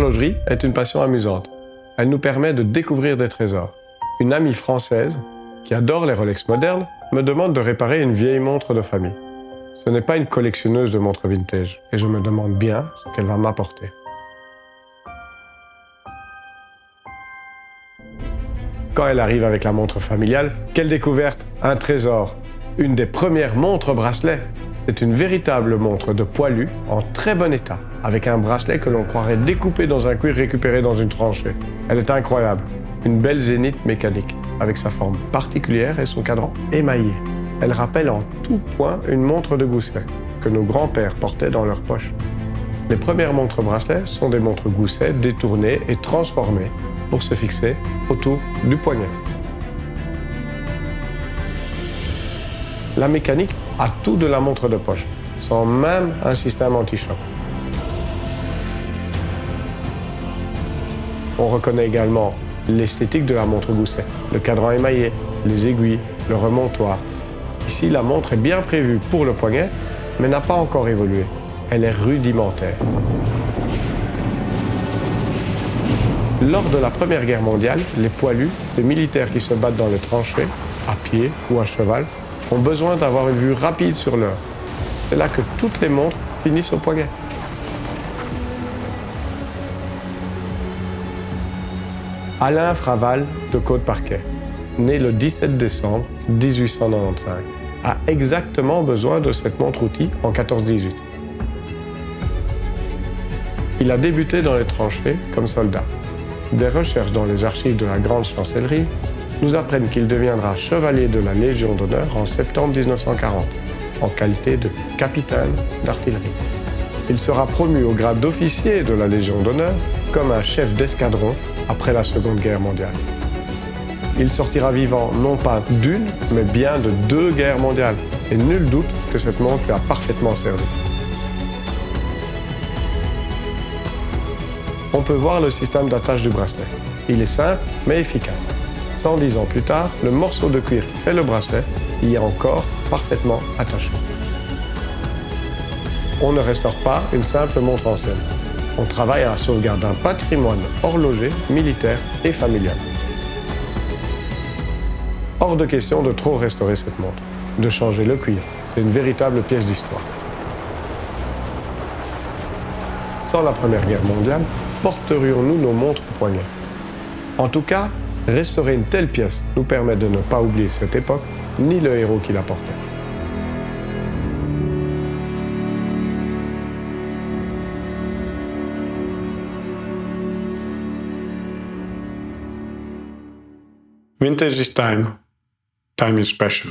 L'horlogerie est une passion amusante. Elle nous permet de découvrir des trésors. Une amie française, qui adore les Rolex modernes, me demande de réparer une vieille montre de famille. Ce n'est pas une collectionneuse de montres vintage, et je me demande bien ce qu'elle va m'apporter. Quand elle arrive avec la montre familiale, quelle découverte! Un trésor! Une des premières montres bracelet. C'est une véritable montre de poilu en très bon état, avec un bracelet que l'on croirait découpé dans un cuir récupéré dans une tranchée. Elle est incroyable. Une belle zénith mécanique, avec sa forme particulière et son cadran émaillé. Elle rappelle en tout point une montre de gousset, que nos grands-pères portaient dans leur poche. Les premières montres bracelets sont des montres gousset détournées et transformées pour se fixer autour du poignet. La mécanique a tout de la montre de poche, sans même un système anti-choc. On reconnaît également l'esthétique de la montre gousset, le cadran émaillé, les aiguilles, le remontoir. Ici, la montre est bien prévue pour le poignet, mais n'a pas encore évolué. Elle est rudimentaire. Lors de la Première Guerre mondiale, les poilus, les militaires qui se battent dans les tranchées, à pied ou à cheval, ont besoin d'avoir une vue rapide sur l'heure. C'est là que toutes les montres finissent au poignet. Alain Fraval de Côte-Parquet, né le 17 décembre 1895, a exactement besoin de cette montre-outil en 14-18. Il a débuté dans les tranchées comme soldat. Des recherches dans les archives de la Grande Chancellerie nous apprennent qu'il deviendra chevalier de la Légion d'honneur en septembre 1940, en qualité de capitaine d'artillerie. Il sera promu au grade d'officier de la Légion d'honneur comme un chef d'escadron après la Seconde Guerre mondiale. Il sortira vivant non pas d'une, mais bien de 2 guerres mondiales, et nul doute que cette montre lui a parfaitement servi. On peut voir le système d'attache du bracelet. Il est simple, mais efficace. 110 ans plus tard, le morceau de cuir qui fait le bracelet y est encore parfaitement attaché. On ne restaure pas une simple montre ancienne. On travaille à la sauvegarde d'un patrimoine horloger, militaire et familial. Hors de question de trop restaurer cette montre, de changer le cuir. C'est une véritable pièce d'histoire. Sans la Première Guerre mondiale, porterions-nous nos montres au poignet? En tout cas, restaurer une telle pièce nous permet de ne pas oublier cette époque, ni le héros qui la portait. Vintage is time. Time is passion.